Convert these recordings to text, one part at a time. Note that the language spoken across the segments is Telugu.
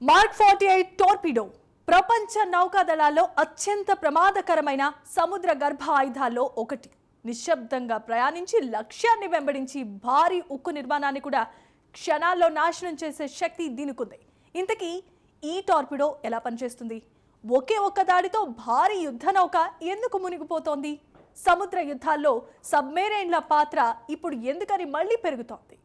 మార్క్ 48 టోర్పిడో ప్రపంచ నౌకాదళాల్లో అత్యంత ప్రమాదకరమైన సముద్ర గర్భ ఆయుధాల్లో ఒకటి. నిశ్శబ్దంగా ప్రయాణించి లక్ష్యాన్ని వెంబడించి భారీ ఉక్కు నిర్మాణాన్ని కూడా క్షణాల్లో నాశనం చేసే శక్తి దీనికుంది. ఇంతకీ ఈ టార్పిడో ఎలా పనిచేస్తుంది? ఒకే ఒక్క దాడితో భారీ యుద్ధ నౌక ఎందుకు మునిగిపోతోంది? సముద్ర యుద్ధాల్లో సబ్మెరైన్ల పాత్ర ఇప్పుడు ఎందుకని మళ్లీ పెరుగుతోంది?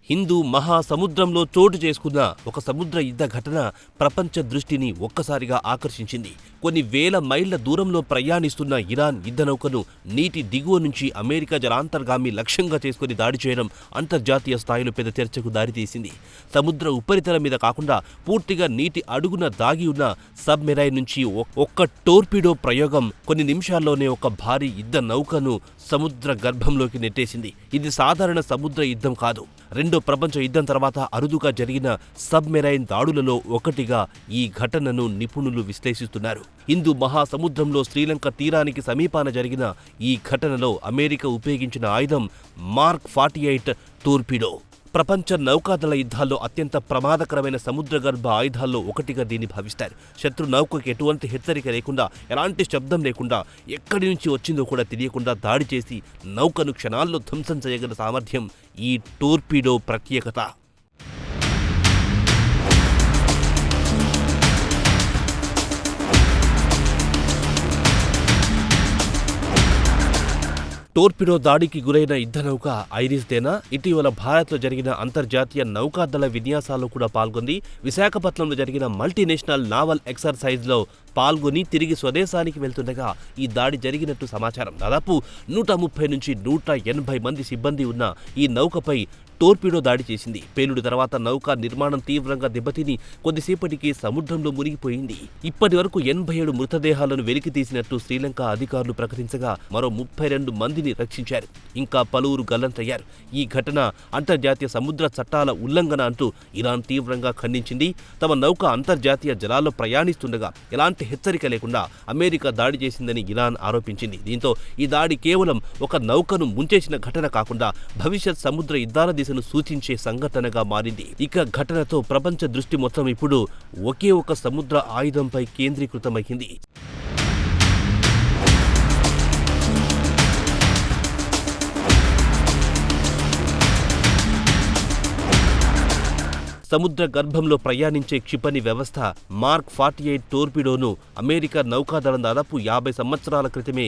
హిందూ మహాసముద్రంలో చోటు చేసుకున్న ఒక సముద్ర యుద్ధ ఘటన ప్రపంచ దృష్టిని ఒక్కసారిగా ఆకర్షించింది. కొన్ని వేల మైళ్ల దూరంలో ప్రయాణిస్తున్న ఇరాన్ యుద్ధ నౌకను నీటి దిగువ నుంచి అమెరికా జలాంతర్గామి లక్ష్యంగా చేసుకుని దాడి చేయడం అంతర్జాతీయ స్థాయిలో పెద్ద చర్చకు దారితీసింది. సముద్ర ఉపరితలం మీద కాకుండా పూర్తిగా నీటి అడుగున దాగి ఉన్న సబ్మెరైన్ నుంచి ఒక్క టోర్పిడో ప్రయోగం కొన్ని నిమిషాల్లోనే ఒక భారీ యుద్ధ నౌకను సముద్ర గర్భంలోకి నెట్టేసింది. ఇది సాధారణ సముద్ర యుద్ధం కాదు. రెండో ప్రపంచ యుద్ధం తర్వాత అరుదుగా జరిగిన సబ్మెరైన్ దాడులలో ఒకటిగా ఈ ఘటనను నిపుణులు విశ్లేషిస్తున్నారు. హిందూ మహాసముద్రంలో శ్రీలంక తీరానికి సమీపాన జరిగిన ఈ ఘటనలో అమెరికా ఉపయోగించిన ఆయుధం మార్క్ 48 టోర్పిడో. ప్రపంచ నౌకాదళ యుద్ధాల్లో అత్యంత ప్రమాదకరమైన సముద్రగర్భ ఆయుధాల్లో ఒకటిగా దీన్ని భావిస్తారు. శత్రు నౌకకి ఎటువంటి హెచ్చరిక లేకుండా, ఎలాంటి శబ్దం లేకుండా, ఎక్కడి నుంచి వచ్చిందో కూడా తెలియకుండా దాడి చేసి నౌకను క్షణాల్లో ధ్వంసం చేయగల సామర్థ్యం ఈ టోర్పిడో ప్రత్యేకత. టోర్పిడో దాడికి గురైన యుద్ధ నౌక ఐరిస్ దేనా ఇటీవల భారత్లో జరిగిన అంతర్జాతీయ నౌకాదళ విన్యాసాల్లో కూడా పాల్గొంది. విశాఖపట్నంలో జరిగిన మల్టీనేషనల్ నావల్ ఎక్సర్సైజ్లో పాల్గొని తిరిగి స్వదేశానికి వెళ్తుండగా ఈ దాడి జరిగినట్టు సమాచారం. దాదాపు 130 నుంచి 180 మంది సిబ్బంది ఉన్న ఈ నౌకపై టోర్పిడో దాడి చేసింది. పేలుడు తర్వాత నౌక నిర్మాణం తీవ్రంగా దెబ్బతిని కొద్దిసేపటికి సముద్రంలో మునిగిపోయింది. ఇప్పటి వరకు 87 మృతదేహాలను వెలికితీసినట్టు శ్రీలంక అధికారులు ప్రకటించగా మరో 32 మందిని రక్షించారు. ఇంకా పలువురు గల్లంతయ్యారు. ఈ ఘటన అంతర్జాతీయ సముద్ర చట్టాల ఉల్లంఘన అంటూ ఇరాన్ తీవ్రంగా ఖండించింది. తమ నౌక అంతర్జాతీయ జలాల్లో ప్రయాణిస్తుండగా ఎలాంటి హెచ్చరిక లేకుండా అమెరికా దాడి చేసిందని ఇరాన్ ఆరోపించింది. దీంతో ఈ దాడి కేవలం ఒక నౌకను ముంచేసిన ఘటన కాకుండా భవిష్యత్ సముద్ర యుద్ధాల దిశను సూచించే సంఘటనగా మారింది. ఇక ఘటనతో ప్రపంచ దృష్టి మొత్తం ఇప్పుడు ఒకే ఒక సముద్ర ఆయుధంపై కేంద్రీకృతమైంది. సముద్ర గర్భంలో ప్రయాణించే క్షిపణి వ్యవస్థ మార్క్ 48 టోర్పిడోను అమెరికా నౌకాదళం దాదాపు 50 సంవత్సరాల క్రితమే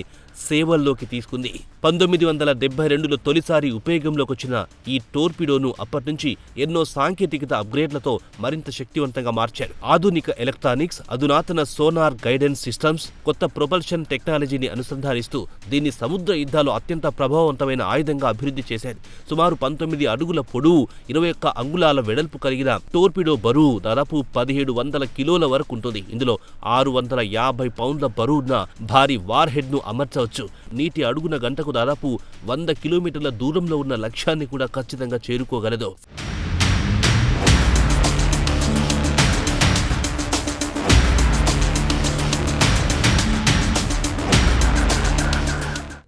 సేవల్లోకి తీసుకుంది. 1972లో తొలిసారి ఉపయోగంలోకి వచ్చిన ఈ టోర్పిడోను అప్పటి నుంచి ఎన్నో సాంకేతికత అప్గ్రేడ్లతో మరింత శక్తివంతంగా మార్చారు. ఆధునిక ఎలక్ట్రానిక్స్, అధునాతన సోనార్ గైడెన్స్ సిస్టమ్స్, కొత్త ప్రొపల్షన్ టెక్నాలజీని అనుసంధానిస్తూ దీన్ని సముద్ర యుద్ధాలు అత్యంత ప్రభావవంతమైన ఆయుధంగా అభివృద్ధి చేశారు. సుమారు 19 అడుగుల పొడవు, 21 అంగుళాల వెడల్పు కలిగిన టోర్పిడో బరువు దాదాపు 1700 కిలోల వరకు ఉంటుంది. ఇందులో 650 పౌండ్ల బరువున్న భారీ వార్ హెడ్ ను అమర్చవచ్చు. నీటి అడుగున గంటకు దాదాపు 100 కిలోమీటర్ల దూరంలో ఉన్న లక్ష్యాన్ని కూడా ఖచ్చితంగా చేరుకోగలదు.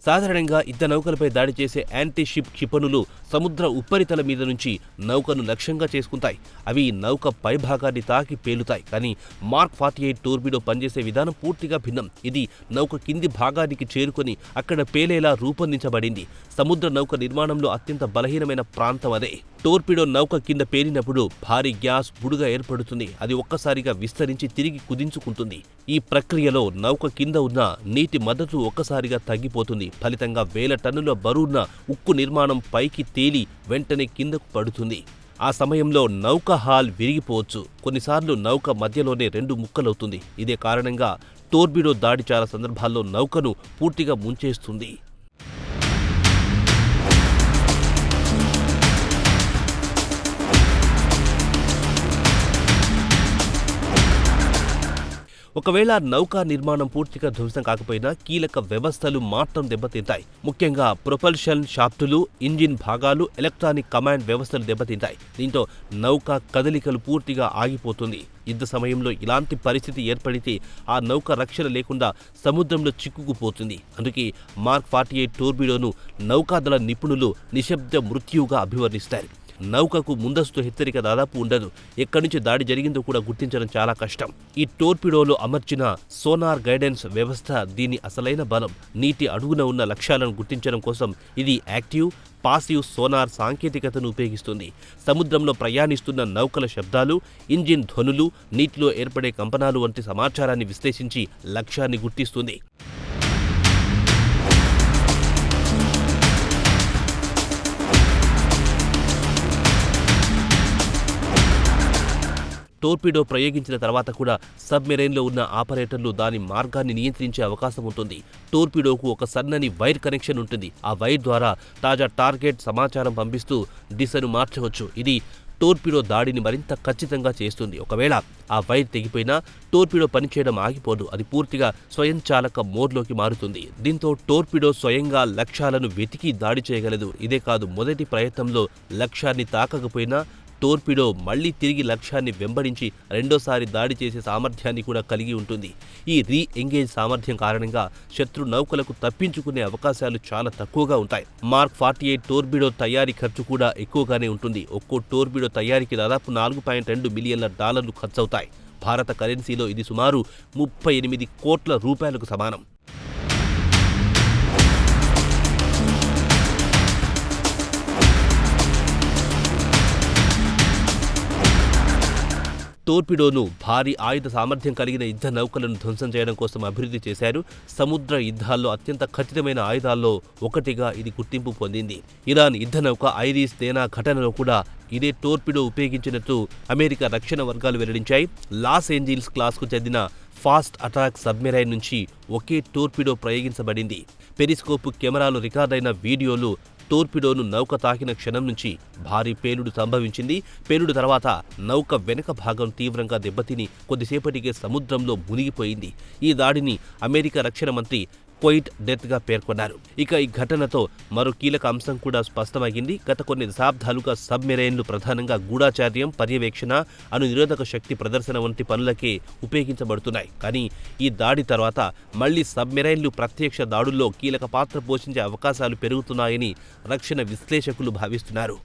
సాధారణంగా యుద్ధ నౌకలపై దాడి చేసే యాంటీ షిప్ క్షిపణులు సముద్ర ఉపరితల మీద నుంచి నౌకను లక్ష్యంగా చేసుకుంటాయి. అవి నౌక పైభాగాన్ని తాకి పేలుతాయి. కానీ మార్క్ 48 టోర్పిడో పనిచేసే విధానం పూర్తిగా భిన్నం. ఇది నౌక కింది భాగానికి చేరుకొని అక్కడ పేలేలా రూపొందించబడింది. సముద్ర నౌక నిర్మాణంలో అత్యంత బలహీనమైన ప్రాంతం అదే. టోర్పిడో నౌక కింద పేలినప్పుడు భారీ గ్యాస్ బుడుగ ఏర్పడుతుంది. అది ఒక్కసారిగా విస్తరించి తిరిగి కుదించుకుంటుంది. ఈ ప్రక్రియలో నౌక కింద ఉన్న నీటి మద్దతు ఒక్కసారిగా తగ్గిపోతుంది. ఫలితంగా వేల టన్నుల బరువున్న ఉక్కు నిర్మాణం పైకి తేలి వెంటనే కిందకు పడుతుంది. ఆ సమయంలో నౌక హాల్ విరిగిపోవచ్చు. కొన్నిసార్లు నౌక మధ్యలోనే 2 ముక్కలవుతుంది. ఇదే కారణంగా టోర్పిడో దాడి చాలా సందర్భాల్లో నౌకను పూర్తిగా ముంచేస్తుంది. ఒకవేళ నౌకా నిర్మాణం పూర్తిగా ధ్వంసం కాకపోయినా కీలక వ్యవస్థలు మాత్రం దెబ్బతింటాయి. ముఖ్యంగా ప్రొపల్షన్ షాఫ్టులు, ఇంజిన్ భాగాలు, ఎలక్ట్రానిక్ కమాండ్ వ్యవస్థలు దెబ్బతింటాయి. దీంతో నౌక కదలికలు పూర్తిగా ఆగిపోతుంది. యుద్ధ సమయంలో ఇలాంటి పరిస్థితి ఏర్పడితే ఆ నౌక రక్షణ లేకుండా సముద్రంలో చిక్కుకుపోతుంది. అందుకే మార్క్ 48 టోర్పిడోను నౌకాదళ నిపుణులు నిశ్శబ్ద మృత్యువుగా అభివర్ణిస్తారు. నౌకకు ముందస్తు హెచ్చరిక దాదాపు ఉండదు. ఎక్కడి నుంచి దాడి జరిగిందో కూడా గుర్తించడం చాలా కష్టం. ఈ టోర్పిడోలో అమర్చిన సోనార్ గైడెన్స్ వ్యవస్థ దీని అసలైన బలం. నీటి అడుగున ఉన్న లక్ష్యాలను గుర్తించడం కోసం ఇది యాక్టివ్, పాసివ్ సోనార్ సాంకేతికతను ఉపయోగిస్తుంది. సముద్రంలో ప్రయాణిస్తున్న నౌకల శబ్దాలు, ఇంజిన్ ధ్వనులు, నీటిలో ఏర్పడే కంపనాలు వంటి సమాచారాన్ని విశ్లేషించి లక్ష్యాన్ని గుర్తిస్తుంది. టోర్పిడో ప్రయోగించిన తర్వాత కూడా సబ్మెరైన్లో ఉన్న ఆపరేటర్లు దాని మార్గాన్ని నియంత్రించే అవకాశం ఉంటుంది. టోర్పిడోకు ఒక సన్నని వైర్ కనెక్షన్ ఉంటుంది. ఆ వైర్ ద్వారా తాజా టార్గెట్ సమాచారం పంపిస్తూ దిశను మార్చవచ్చు. ఇది టోర్పిడో దాడిని మరింత ఖచ్చితంగా చేస్తుంది. ఒకవేళ ఆ వైర్ తెగిపోయినా టోర్పిడో పనిచేయడం ఆగిపోదు. అది పూర్తిగా స్వయంచాలక మోడ్లోకి మారుతుంది. దీంతో టోర్పిడో స్వయంగా లక్ష్యాలను వెతికి దాడి చేయగలదు. ఇదే కాదు, మొదటి ప్రయత్నంలో లక్ష్యాన్ని తాకకపోయినా టోర్పిడో మళ్లీ తిరిగి లక్ష్యాన్ని వెంబడించి రెండోసారి దాడి చేసే సామర్థ్యాన్ని కూడా కలిగి ఉంటుంది. ఈ రీ-ఎంగేజ్ సామర్థ్యం కారణంగా శత్రు నౌకలకు తప్పించుకునే అవకాశాలు చాలా తక్కువగా ఉంటాయి. మార్క్ 48 టోర్పిడో తయారీ ఖర్చు కూడా ఎక్కువగానే ఉంటుంది. ఒక్కో టోర్పిడో తయారీకి దాదాపు $4.2 మిలియన్ల ఖర్చవుతాయి. భారత కరెన్సీలో ఇది సుమారు 38 కోట్ల రూపాయలకు సమానం. టోర్పిడోను భారీ ఆయుధ సామర్థ్యం కలిగిన యుద్ధ నౌకలను ధ్వంసం చేయడం కోసం అభివృద్ధి చేశారు. సముద్ర యుద్ధాల్లో అత్యంత ఖచ్చితమైన ఆయుధాల్లో ఒకటిగా ఇది గుర్తింపు పొందింది. ఇరాన్ యుద్ధ నౌక ఐరిస్ తేనా ఘటనలో కూడా ఇదే టోర్పిడో ఉపయోగించినట్టు అమెరికా రక్షణ వర్గాలు వెల్లడించాయి. లాస్ ఏంజిల్స్ క్లాస్కు చెందిన ఫాస్ట్ అటాక్ సబ్మెరైన్ నుంచి ఒకే టోర్పిడో ప్రయోగించబడింది. పెరిస్కోప్ కెమెరాలో రికార్డైన వీడియోలు టోర్పిడోను నౌక తాకిన క్షణం నుంచి భారీ పేలుడు సంభవించింది. పేలుడు తర్వాత నౌక వెనక భాగం తీవ్రంగా దెబ్బతిని కొద్దిసేపటికే సముద్రంలో మునిగిపోయింది. ఈ దాడిని అమెరికా రక్షణ మంత్రి క్వైట్ డెత్గా పేర్కొన్నారు. ఇక ఈ ఘటనతో మరో కీలక అంశం కూడా స్పష్టమైంది. గత కొన్ని దశాబ్దాలుగా సబ్మెరైన్లు ప్రధానంగా గూఢాచార్యం, పర్యవేక్షణ, అణునిరోధక శక్తి ప్రదర్శన వంటి పనులకే ఉపయోగించబడుతున్నాయి. కానీ ఈ దాడి తర్వాత మళ్లీ సబ్మెరైన్లు ప్రత్యక్ష దాడుల్లో కీలక పాత్ర పోషించే అవకాశాలు పెరుగుతున్నాయని రక్షణ విశ్లేషకులు భావిస్తున్నారు.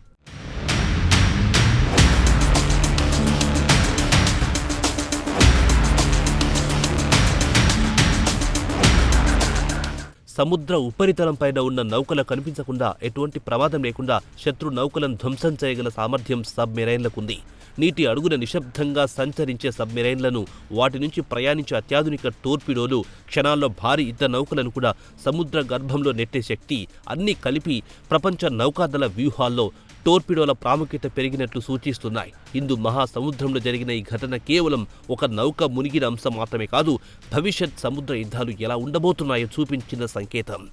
సముద్ర ఉపరితలంపైన ఉన్న నౌకలు కనిపించకుండా, ఎటువంటి ప్రమాదం లేకుండా శత్రు నౌకలను ధ్వంసం చేయగల సామర్థ్యం సబ్మెరైన్లకుంది. నీటి అడుగున నిశ్శబ్దంగా సంచరించే సబ్మెరైన్లను, వాటి నుంచి ప్రయాణించే అత్యాధునిక టోర్పిడోలు, క్షణాల్లో భారీ యుద్ధ నౌకలను కూడా సముద్ర గర్భంలో నెట్టే శక్తి అన్నీ కలిపి ప్రపంచ నౌకాదళ వ్యూహాల్లో టోర్పిడోల ప్రాముఖ్యత పెరిగినట్లు సూచిస్తున్నాయి. హిందూ మహాసముద్రంలో జరిగిన ఈ ఘటన కేవలం ఒక నౌక మునిగిన అంశం మాత్రమే కాదు, భవిష్యత్ సముద్ర యుద్ధాలు ఎలా ఉండబోతున్నాయో చూపించిన సంకేతం.